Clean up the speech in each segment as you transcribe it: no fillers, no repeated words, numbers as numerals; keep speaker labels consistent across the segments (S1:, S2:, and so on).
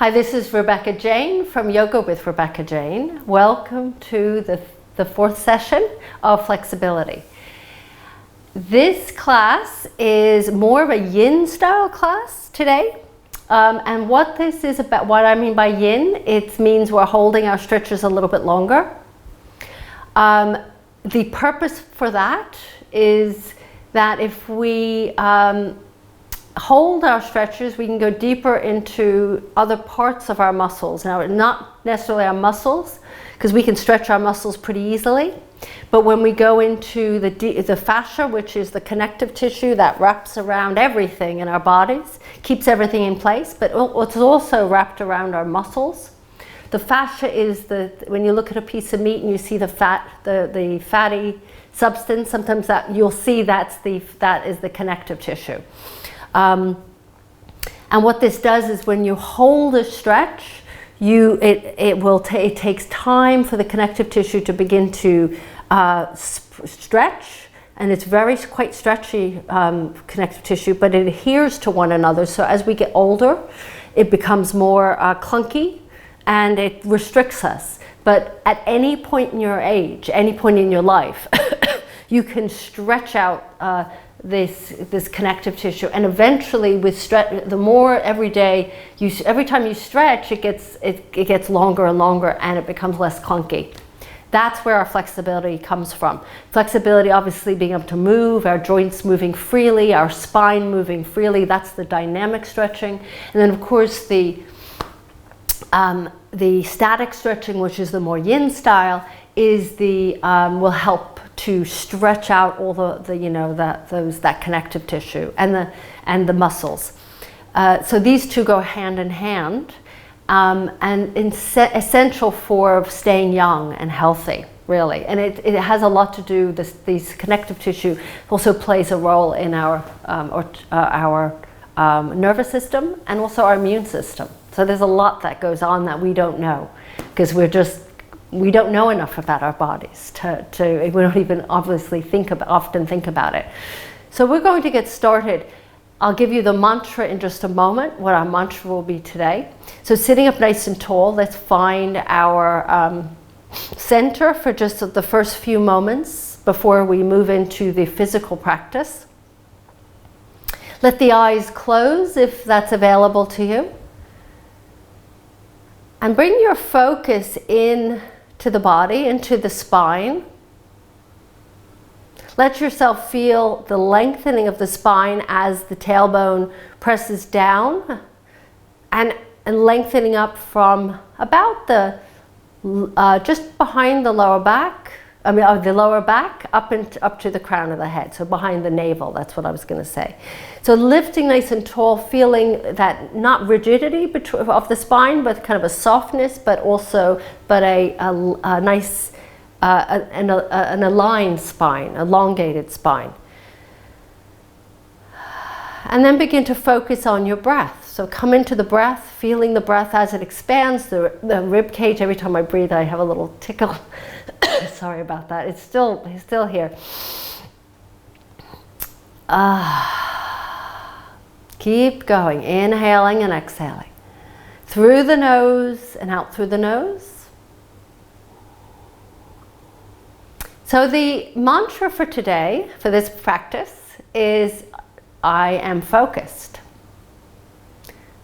S1: Hi, this is Rebecca Jane from Yoga with Rebecca Jane. Welcome to the fourth session of flexibility. This class is more of a yin style class today. And what this is about, what I mean by yin, it means we're holding our stretches a little bit longer. The purpose for that is that if we hold our stretches, we can go deeper into other parts of our muscles. Now, not necessarily our muscles, because we can stretch our muscles pretty easily. But when we go into the fascia, which is the connective tissue that wraps around everything in our bodies, keeps everything in place, but it's also wrapped around our muscles. The fascia is when you look at a piece of meat and you see the fatty substance, sometimes that you'll see that is the connective tissue. And what this does is when you hold a stretch, it takes time for the connective tissue to begin to stretch, and it's quite stretchy connective tissue, but it adheres to one another. So as we get older, it becomes more clunky and it restricts us. But at any point in your age, any point in your life, you can stretch out this connective tissue, and eventually with the more every time you stretch, it gets longer and longer, and it becomes less clunky. That's where our flexibility comes from. Flexibility, obviously, being able to move, our joints moving freely, our spine moving freely. That's the dynamic stretching. And then, of course, the static stretching, which is the more yin style, is will help to stretch out all that connective tissue and the muscles. So these two go hand in hand, and essential for staying young and healthy, really. And it has a lot to do. These connective tissue also plays a role in our nervous system and also our immune system. So there's a lot that goes on that we don't know, because we don't know enough about our bodies we don't even obviously often think about it. So we're going to get started. I'll give you the mantra in just a moment, what our mantra will be today. So sitting up nice and tall, let's find our center for just the first few moments before we move into the physical practice. Let the eyes close if that's available to you. And bring your focus in to the body, into the spine. Let yourself feel the lengthening of the spine as the tailbone presses down, and lengthening up from about just behind the lower back. The lower back up to the crown of the head, so behind the navel. That's what I was going to say. So lifting nice and tall, feeling that not rigidity of the spine, but kind of a softness, but a nice an aligned spine, elongated spine. And then begin to focus on your breath. So come into the breath, feeling the breath as it expands the rib cage. Every time I breathe, I have a little tickle. Sorry about that. He's still here. Keep going, inhaling and exhaling. Through the nose and out through the nose. So the mantra for today, for this practice, is I am focused.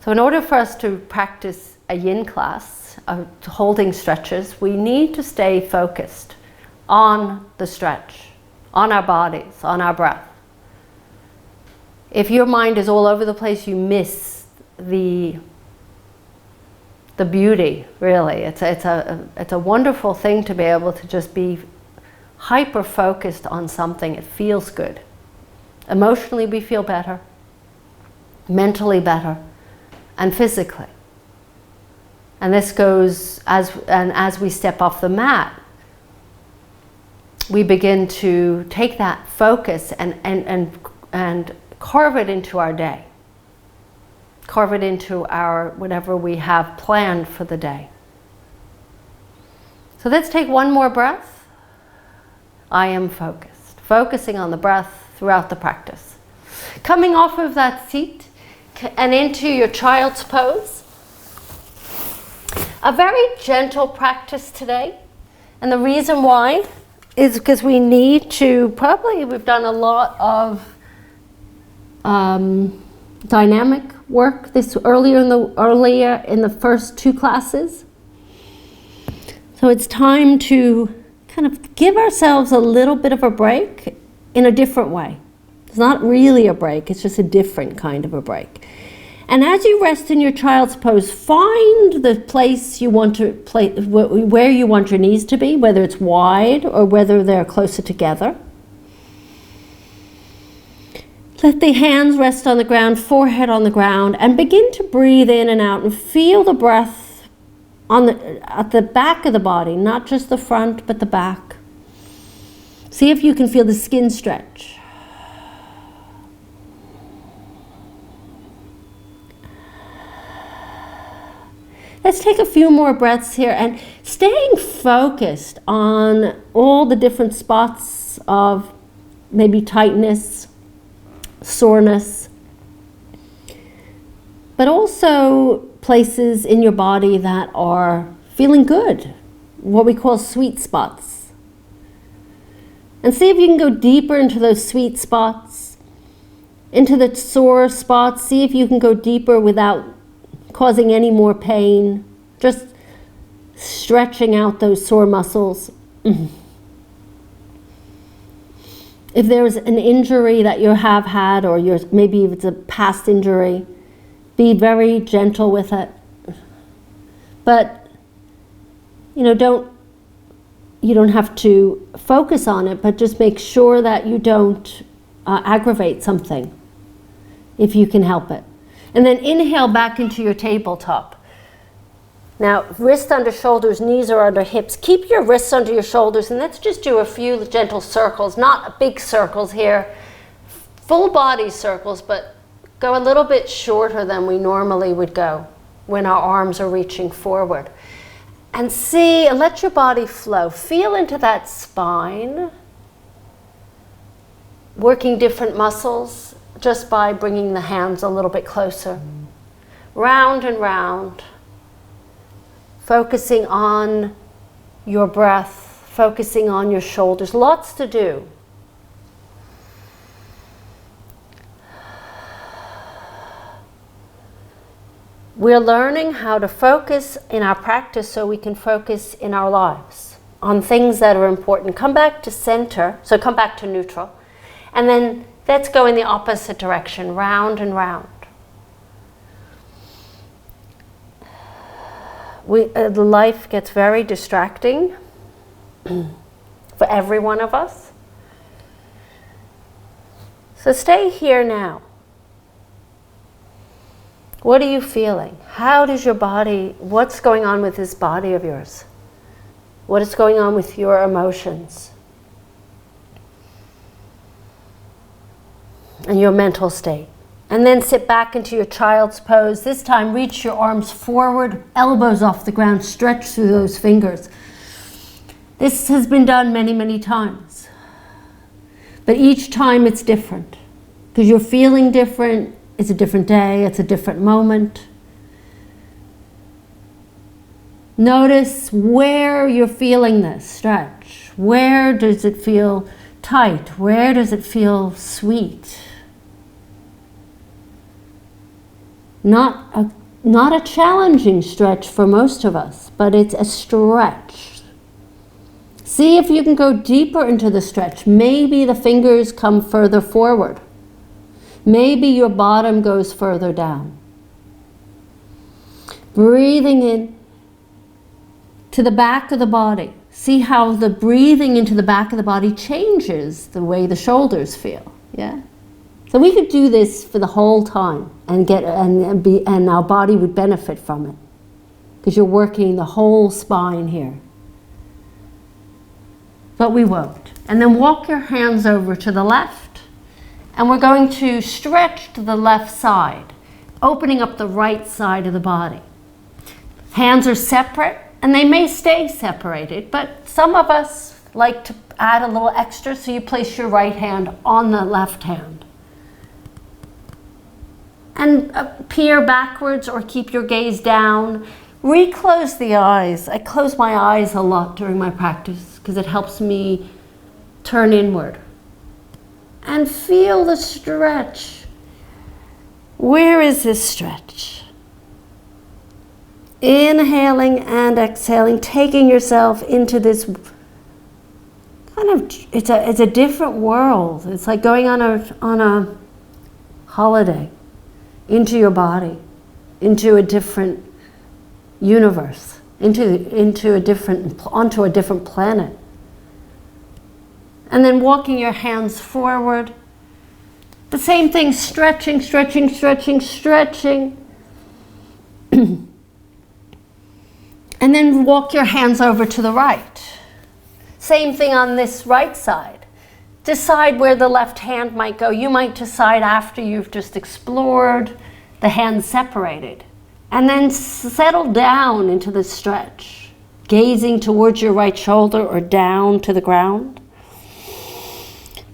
S1: So in order for us to practice a yin class, holding stretches, we need to stay focused on the stretch, on our bodies, on our breath. If your mind is all over the place, you miss the beauty, really. It's a wonderful thing to be able to just be hyper-focused on something. It feels good. Emotionally, we feel better, mentally better, and physically. And this goes as we step off the mat, we begin to take that focus and carve it into our day. Carve it into whatever we have planned for the day. So let's take one more breath. I am focused. Focusing on the breath throughout the practice. Coming off of that seat and into your child's pose. A very gentle practice today. And the reason why is because we need to, we've done a lot of dynamic work earlier in the first 2 classes. So it's time to kind of give ourselves a little bit of a break in a different way. It's not really a break, it's just a different kind of a break. And as you rest in your child's pose, find the place you want to place, where you want your knees to be, whether it's wide or whether they're closer together. Let the hands rest on the ground, forehead on the ground, and begin to breathe in and out and feel the breath at the back of the body, not just the front, but the back. See if you can feel the skin stretch. Let's take a few more breaths here and staying focused on all the different spots of maybe tightness, soreness, but also places in your body that are feeling good, what we call sweet spots. And see if you can go deeper into those sweet spots, into the sore spots. See if you can go deeper without causing any more pain, just stretching out those sore muscles. If there's an injury that you have had, or maybe if it's a past injury, be very gentle with it. But you don't have to focus on it, but just make sure that you don't aggravate something if you can help it. And then inhale back into your tabletop. Now, wrists under shoulders, knees are under hips. Keep your wrists under your shoulders, and let's just do a few gentle circles, not big circles here, full body circles, but go a little bit shorter than we normally would go when our arms are reaching forward. And let your body flow. Feel into that spine, working different muscles just by bringing the hands a little bit closer. Round and round. Focusing on your breath, focusing on your shoulders. Lots to do. We're learning how to focus in our practice so we can focus in our lives on things that are important. Come back to center, so come back to neutral. And then let's go in the opposite direction, round and round. Life gets very distracting for every one of us. So stay here now. What are you feeling? How does your body, what's going on with this body of yours? What is going on with your emotions? And your mental state. And then sit back into your child's pose. This time reach your arms forward, elbows off the ground, stretch through those fingers. This has been done many, many times. But each time it's different. Because you're feeling different, it's a different day, it's a different moment. Notice where you're feeling this stretch. Where does it feel tight? Where does it feel sweet? Not a challenging stretch for most of us, but it's a stretch. See if you can go deeper into the stretch. Maybe the fingers come further forward. Maybe your bottom goes further down. Breathing in to the back of the body. See how the breathing into the back of the body changes the way the shoulders feel. Yeah. So we could do this for the whole time and our body would benefit from it, because you're working the whole spine here. But we won't. And then walk your hands over to the left, and we're going to stretch to the left side, opening up the right side of the body. Hands are separate, and they may stay separated, but some of us like to add a little extra, so you place your right hand on the left hand. And peer backwards or keep your gaze down. Reclose the eyes. I close my eyes a lot during my practice because it helps me turn inward. And feel the stretch. Where is this stretch? Inhaling and exhaling, taking yourself into this kind of, it's a different world. It's like going on a holiday into your body, into a different universe, onto a different planet. And then walking your hands forward. The same thing, stretching, stretching, stretching, stretching. And then walk your hands over to the right. Same thing on this right side. Decide where the left hand might go. You might decide after you've just explored the hands separated. And then settle down into the stretch, gazing towards your right shoulder or down to the ground.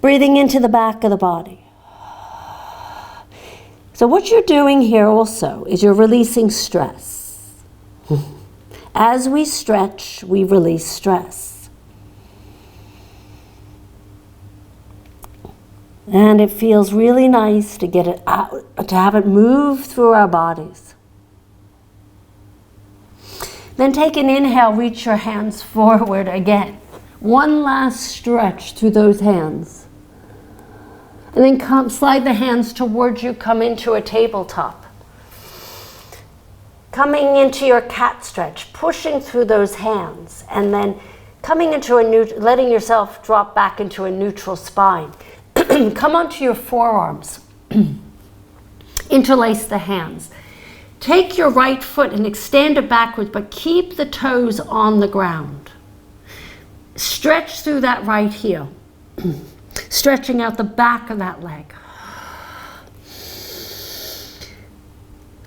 S1: Breathing into the back of the body. So what you're doing here also is you're releasing stress. As we stretch, we release stress. And it feels really nice to get it out, to have it move through our bodies. Then take an inhale, reach your hands forward again. One last stretch through those hands. And then slide the hands towards you, come into a tabletop. Coming into your cat stretch, pushing through those hands, and then coming into letting yourself drop back into a neutral spine. Come onto your forearms. Interlace the hands. Take your right foot and extend it backwards, but keep the toes on the ground. Stretch through that right heel. Stretching out the back of that leg.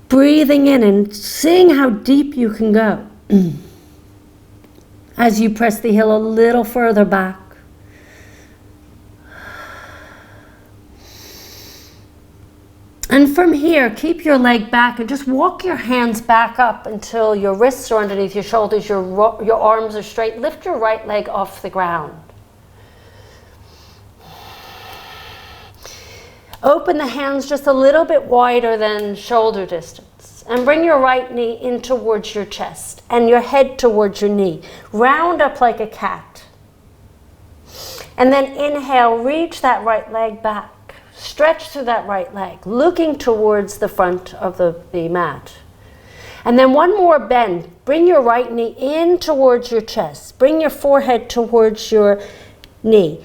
S1: Breathing in and seeing how deep you can go. As you press the heel a little further back. And from here, keep your leg back and just walk your hands back up until your wrists are underneath your shoulders, your arms are straight. Lift your right leg off the ground. Open the hands just a little bit wider than shoulder distance. And bring your right knee in towards your chest and your head towards your knee. Round up like a cat. And then inhale, reach that right leg back. Stretch through that right leg, looking towards the front of the mat. And then one more bend. Bring your right knee in towards your chest. Bring your forehead towards your knee.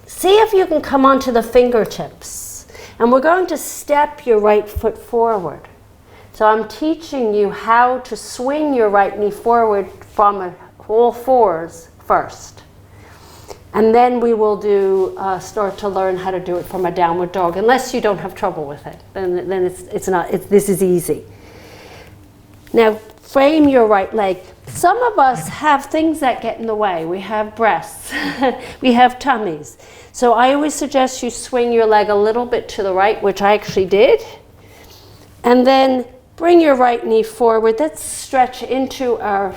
S1: See if you can come onto the fingertips. And we're going to step your right foot forward. So I'm teaching you how to swing your right knee forward from all fours first. And then we will start to learn how to do it from a downward dog, unless you don't have trouble with it. Then this is easy. Now frame your right leg. Some of us have things that get in the way. We have breasts, we have tummies. So I always suggest you swing your leg a little bit to the right, which I actually did. And then bring your right knee forward. Let's stretch into our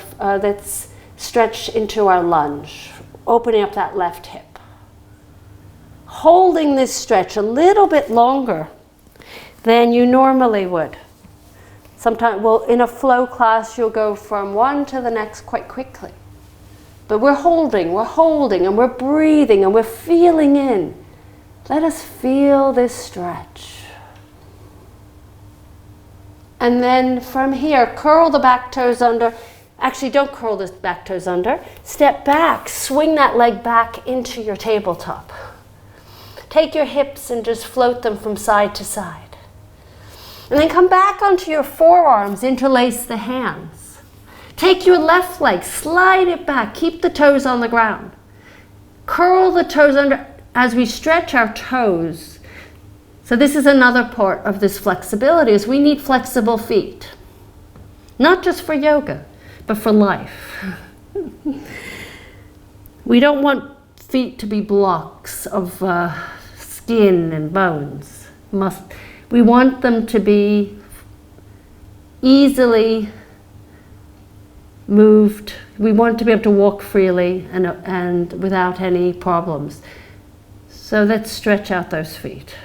S1: lunge, opening up that left hip. Holding this stretch a little bit longer than you normally would. Sometimes, in a flow class, you'll go from one to the next quite quickly. But we're holding, and we're breathing, and we're feeling in. Let us feel this stretch. And then from here, curl the back toes under. Actually, don't curl the back toes under. Step back, swing that leg back into your tabletop. Take your hips and just float them from side to side. And then come back onto your forearms, interlace the hands. Take your left leg, slide it back, keep the toes on the ground. Curl the toes under as we stretch our toes. So this is another part of this flexibility, is we need flexible feet. Not just for yoga, but for life. We don't want feet to be blocks of skin and bones. We want them to be easily moved. We want to be able to walk freely and without any problems. So let's stretch out those feet.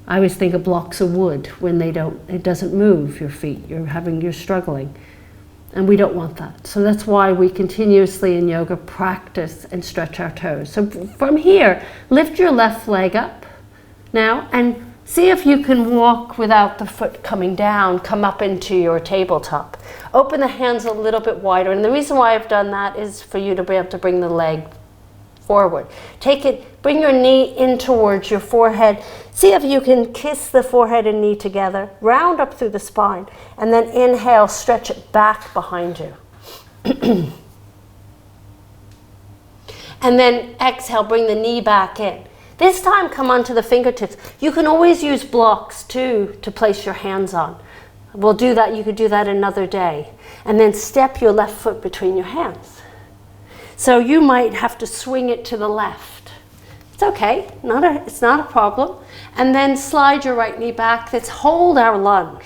S1: I always think of blocks of wood when it doesn't move your feet. You're struggling. And we don't want that. So that's why we continuously in yoga practice and stretch our toes. So from here, lift your left leg up now and see if you can walk without the foot coming down, come up into your tabletop. Open the hands a little bit wider. And the reason why I've done that is for you to be able to bring the leg forward. Bring your knee in towards your forehead. See if you can kiss the forehead and knee together. Round up through the spine. And then inhale, stretch it back behind you. And then exhale, bring the knee back in. This time, come onto the fingertips. You can always use blocks too to place your hands on. We'll do that. You could do that another day. And then step your left foot between your hands. So you might have to swing it to the left. It's okay. It's not a problem. And then slide your right knee back. Let's hold our lunge.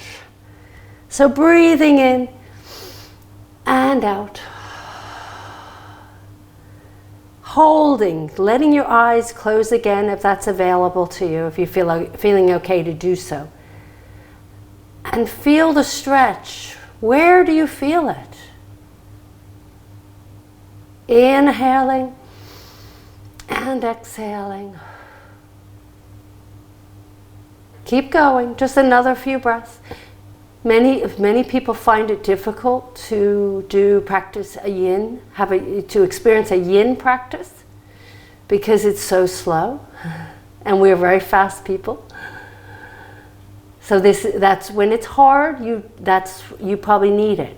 S1: So breathing in and out. Holding, letting your eyes close again if that's available to you, if you feeling okay to do so. And feel the stretch. Where do you feel it? Inhaling and exhaling. Keep going, just another few breaths. Many people find it difficult to practice a yin, to experience a yin practice because it's so slow and we're very fast people. So that's when it's hard, you probably need it.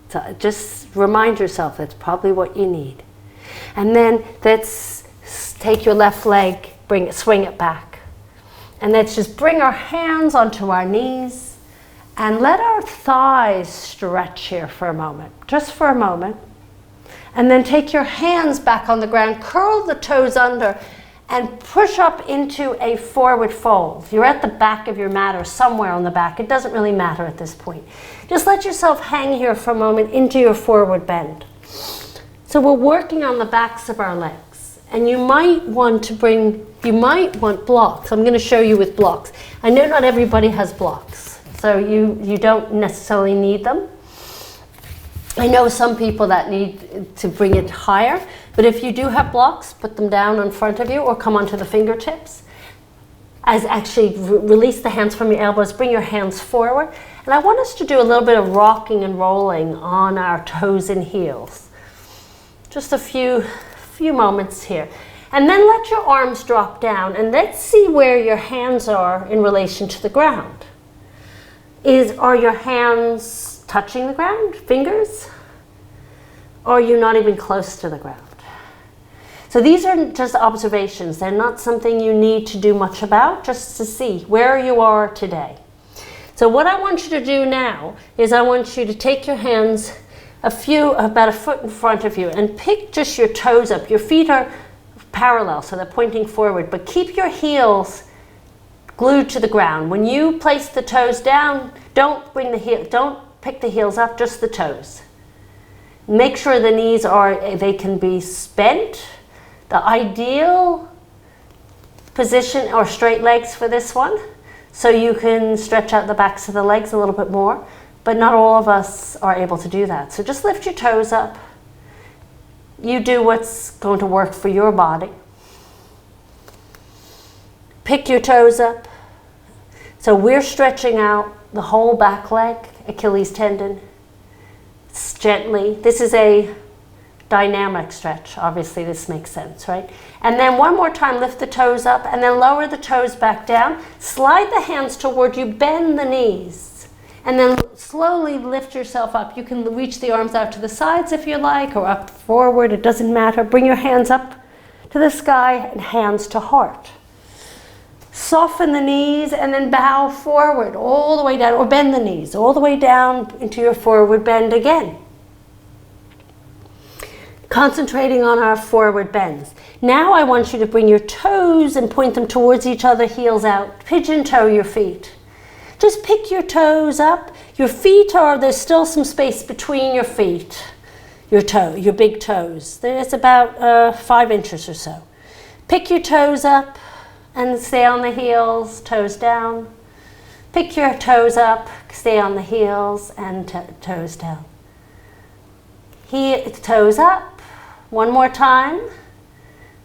S1: So just remind yourself that's probably what you need. And then let's take your left leg, swing it back. And let's just bring our hands onto our knees and let our thighs stretch here for a moment, just for a moment. And then take your hands back on the ground, curl the toes under, and push up into a forward fold. You're at the back of your mat or somewhere on the back. It doesn't really matter at this point. Just let yourself hang here for a moment into your forward bend. So we're working on the backs of our legs. And you might want blocks. I'm going to show you with blocks. I know not everybody has blocks, so you don't necessarily need them. I know some people that need to bring it higher, but if you do have blocks, put them down in front of you or come onto the fingertips. Release the hands from your elbows, bring your hands forward. And I want us to do a little bit of rocking and rolling on our toes and heels. Just a few moments here. And then let your arms drop down and let's see where your hands are in relation to the ground. Are your hands touching the ground, fingers? Or are you not even close to the ground? So these are just observations. They're not something you need to do much about, just to see where you are today. So what I want you to do now is I want you to take your hands about a foot in front of you and pick just your toes up. Your feet are parallel, so they're pointing forward, but keep your heels glued to the ground. When you place the toes down, don't pick the heels up, just the toes. Make sure the knees they can be bent. The ideal position are straight legs for this one, so you can stretch out the backs of the legs a little bit more, but not all of us are able to do that. So just lift your toes up. You do what's going to work for your body. Pick your toes up. So we're stretching out the whole back leg, Achilles tendon, gently. This is a dynamic stretch. Obviously this makes sense, right? And then one more time, lift the toes up and then lower the toes back down. Slide the hands toward you, bend the knees, and then slowly lift yourself up. You can reach the arms out to the sides if you like, or up forward, it doesn't matter. Bring your hands up to the sky and hands to heart. Soften the knees and then bow forward all the way down, or bend the knees all the way down into your forward bend again. Concentrating on our forward bends. Now I want you to bring your toes and point them towards each other, heels out. Pigeon toe your feet.
S2: Just pick your toes up. Your feet there's still some space between your feet, your big toes. There's about 5 inches or so. Pick your toes up and stay on the heels, toes down. Pick your toes up, stay on the heels and toes down. Toes up, one more time.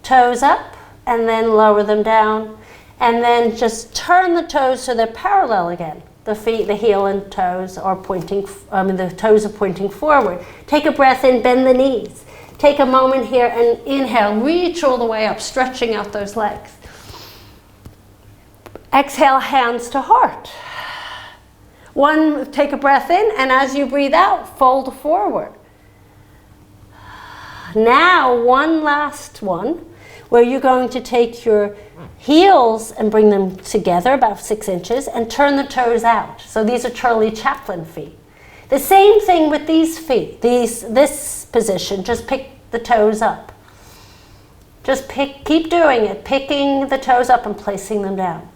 S2: Toes up and then lower them down. And then just turn the toes so they're parallel again. The feet, the heel and toes are pointing, the toes are pointing forward. Take a breath in, bend the knees. Take a moment here and inhale, reach all the way up, stretching out those legs. Exhale, hands to heart. Take a breath in, and as you breathe out, fold forward. Now, one last one, where you're going to take your heels and bring them together about 6 inches and turn the toes out. So these are Charlie Chaplin feet. The same thing with these feet, this position, just pick the toes up. Just keep doing it, picking the toes up and placing them down.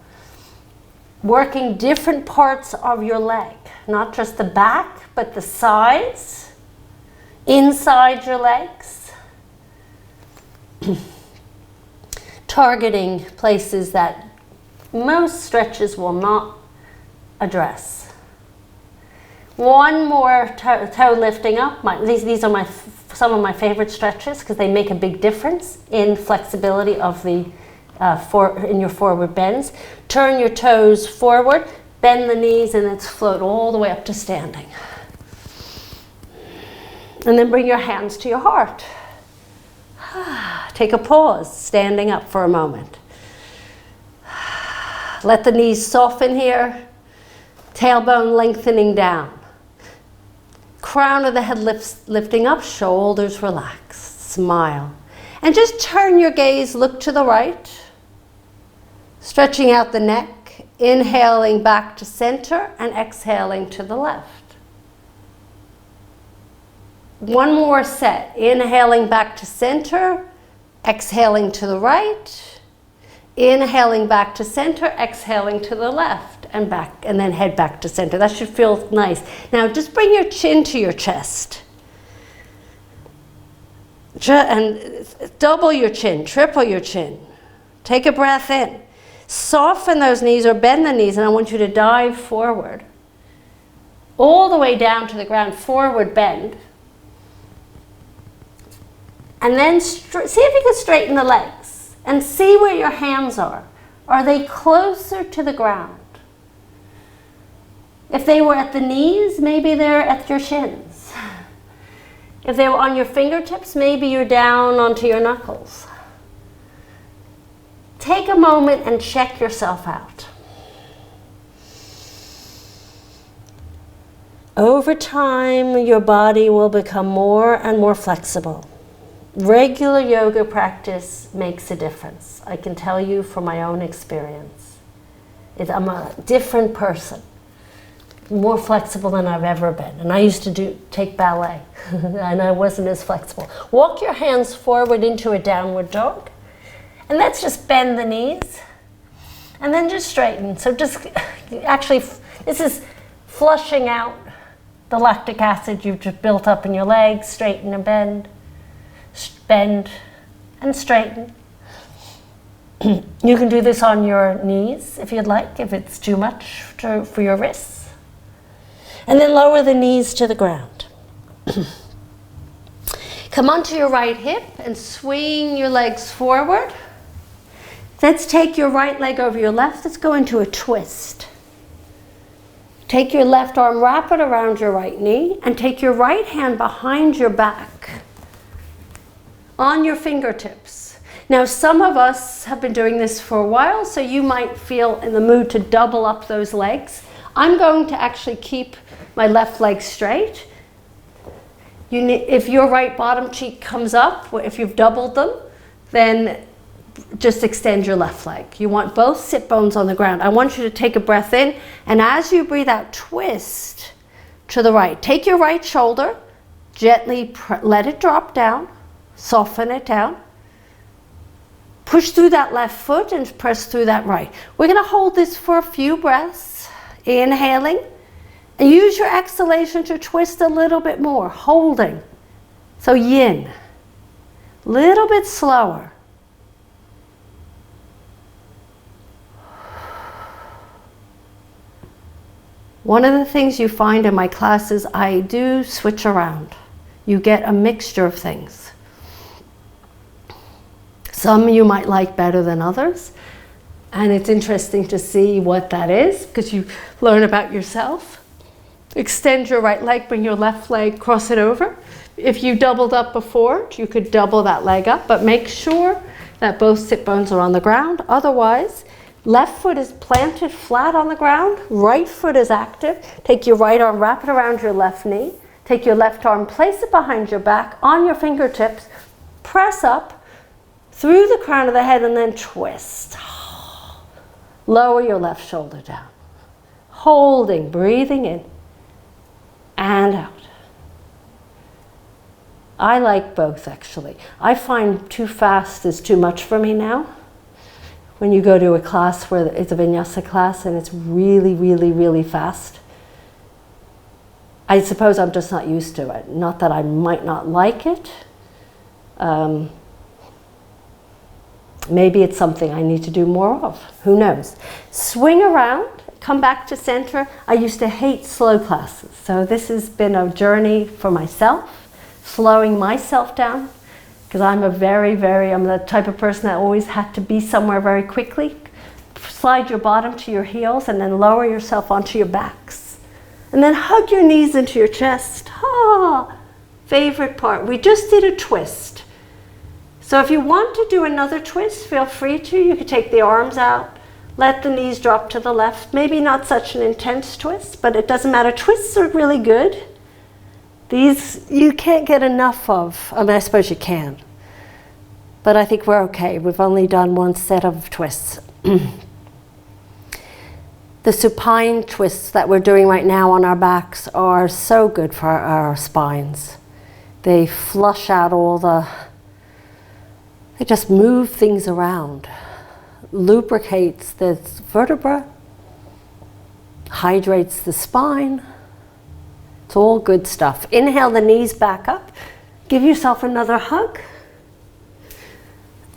S2: Working different parts of your leg, not just the back, but the sides, inside your legs. Targeting places that most stretches will not address. One more toe lifting up. These are some of my favorite stretches because they make a big difference in flexibility of in your forward bends. Turn your toes forward, bend the knees, and let's float all the way up to standing. And then bring your hands to your heart. Take a pause, standing up for a moment. Let the knees soften here. Tailbone lengthening down. Crown of the head lifting up, shoulders relaxed. Smile. And just turn your gaze, look to the right. Stretching out the neck, inhaling back to center and exhaling to the left. One more set, inhaling back to center, exhaling to the right, inhaling back to center, exhaling to the left and back, and then head back to center. That should feel nice. Now just bring your chin to your chest. And double your chin, triple your chin. Take a breath in. Soften those knees or bend the knees, and I want you to dive forward. All the way down to the ground, forward bend. And then see if you can straighten the legs and see where your hands are. Are they closer to the ground? If they were at the knees, maybe they're at your shins. If they were on your fingertips, maybe you're down onto your knuckles. Take a moment and check yourself out. Over time, your body will become more and more flexible. Regular yoga practice makes a difference. I can tell you from my own experience. I'm a different person, more flexible than I've ever been. And I used to take ballet, and I wasn't as flexible. Walk your hands forward into a downward dog, and let's just bend the knees, and then just straighten. So this is flushing out the lactic acid you've just built up in your legs. Straighten and bend. Bend and straighten. You can do this on your knees if you'd like, if it's too much for your wrists. And then lower the knees to the ground. Come onto your right hip and swing your legs forward. Let's take your right leg over your left. Let's go into a twist. Take your left arm, wrap it around your right knee, and take your right hand behind your back on your fingertips. Now, some of us have been doing this for a while, so you might feel in the mood to double up those legs. I'm going to actually keep my left leg straight. If your right bottom cheek comes up, if you've doubled them, then just extend your left leg. You want both sit bones on the ground. I want you to take a breath in, and as you breathe out, twist to the right. Take your right shoulder, gently let it drop down. Soften it down. Push through that left foot and press through that right. We're going to hold this for a few breaths.
S1: Inhaling. And use your exhalation to twist a little bit more, holding. So yin. Little bit slower. One of the things you find in my classes, I do switch around. You get a mixture of things. Some you might like better than others. And it's interesting to see what that is, because you learn about yourself. Extend your right leg, bring your left leg, cross it over. If you doubled up before, you could double that leg up, but make sure that both sit bones are on the ground. Otherwise, left foot is planted flat on the ground, right foot is active. Take your right arm, wrap it around your left knee. Take your left arm, place it behind your back, on your fingertips, press up through the crown of the head and then twist. Lower your left shoulder down. Holding, breathing in and out. I like both, actually. I find too fast is too much for me now. When you go to a class where it's a vinyasa class and it's really, really, really fast, I suppose I'm just not used to it. Not that I might not like it. Maybe it's something I need to do more of. Who knows? Swing around, come back to center. I used to hate slow classes. So this has been a journey for myself, slowing myself down, because I'm I'm the type of person that always had to be somewhere very quickly. Slide your bottom to your heels and then lower yourself onto your backs. And then hug your knees into your chest. Ah, favorite part. We just did a twist. So if you want to do another twist, feel free to. You could take the arms out, let the knees drop to the left. Maybe not such an intense twist, but it doesn't matter. Twists are really good. These you can't get enough of. I mean, I suppose you can. But I think we're okay. We've only done one set of twists. The supine twists that we're doing right now on our backs are so good for our spines. They flush out they just move things around. Lubricates the vertebra, hydrates the spine. It's all good stuff. Inhale the knees back up. Give yourself another hug.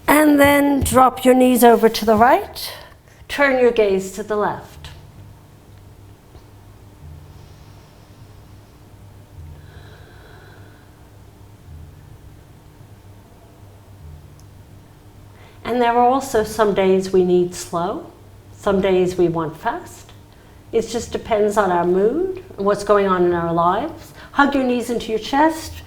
S1: And then drop your knees over to the right. Turn your gaze to the left. And there are also some days we need slow, some days we want fast. It just depends on our mood and what's going on in our lives. Hug your knees into your chest,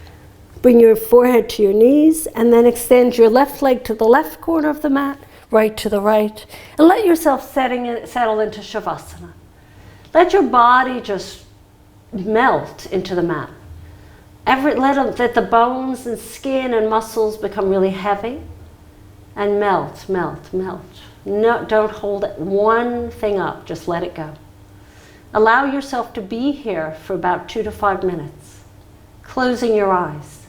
S1: bring your forehead to your knees, and then extend your left leg to the left corner of the mat, right to the right, and let yourself settle into Shavasana. Let your body just melt into the mat. Let the bones and skin and muscles become really heavy. And melt, melt, melt. No, don't hold one thing up, just let it go. Allow yourself to be here for about 2 to 5 minutes, closing your eyes.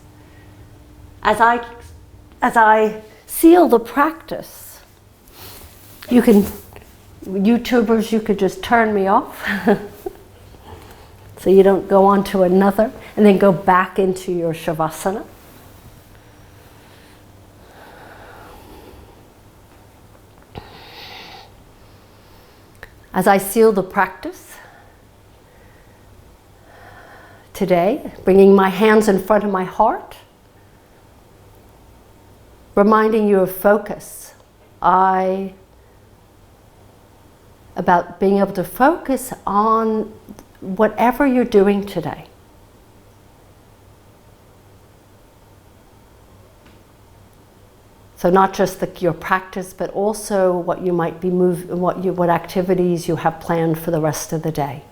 S1: As I seal the practice, YouTubers, you could just turn me off so you don't go on to another and then go back into your Shavasana. As I seal the practice today, bringing my hands in front of my heart, reminding you of focus. About being able to focus on whatever you're doing today. So not just your practice, but also what you might be what activities you have planned for the rest of the day.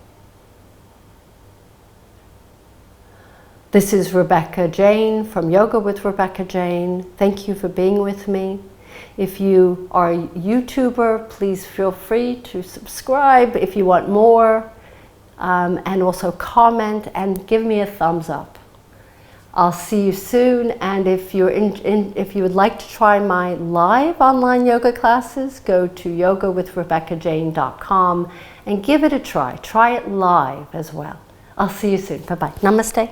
S1: This is Rebecca Jane from Yoga with Rebecca Jane. Thank you for being with me. If you are a YouTuber, please feel free to subscribe if you want more, and also comment and give me a thumbs up. I'll see you soon, and if if you would like to try my live online yoga classes, go to yogawithrebeccajane.com and give it a try. Try it live as well. I'll see you soon. Bye-bye. Namaste.